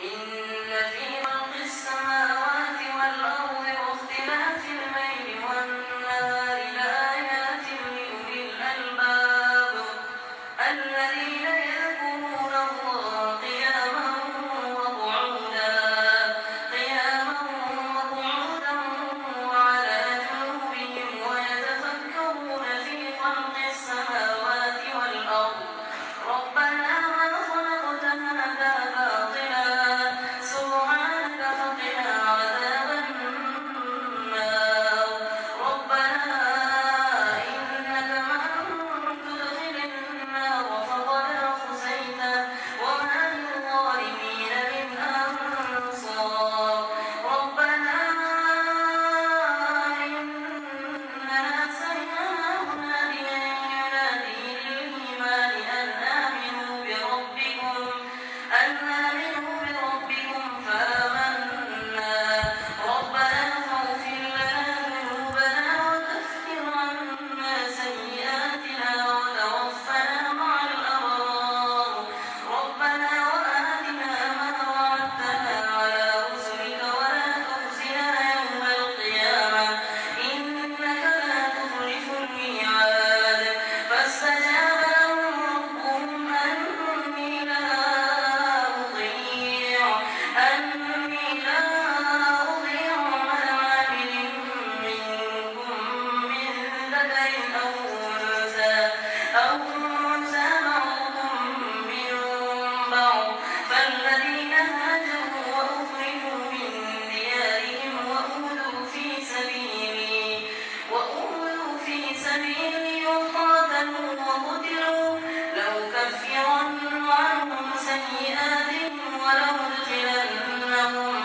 إن في خلق السماوات والأرض واختلاف الليل والنهار لآيات لأولي الألباب الذين يذكرون الله قياما وقعودا وعلى جنوبهم ويتفكرون في خلق السماوات والأرض ربنا ما خلقت هذا باطلا سبحانك فقنا عذاب النار ربنا إنك من تدخل النار فقد أخزيته وما للظالمين من أنصار ربنا إننا سمعنا مناديا ينادي للإيمان أن آمنوا بربكم فآمنا ربنا فاغفر لنا ذنوبنا وكفر عنا سيئاتنا وتوفنا مع الأبرار ربنا وآتنا ما وعدتنا على رسلك ولا تخزنا يوم القيامة إنك لا تخلف الميعاد فاستجاب لهم ربهم أني لا أضيع عمل عامل منكم من ذكر أو أنثى بعضكم من بعض فالذين هاجروا وأخرجوا من ديارهم وأوذوا في سبيلي وقاتلوا وقتلوا لأكفرن عنهم سيئاتهم ولأدخلنهم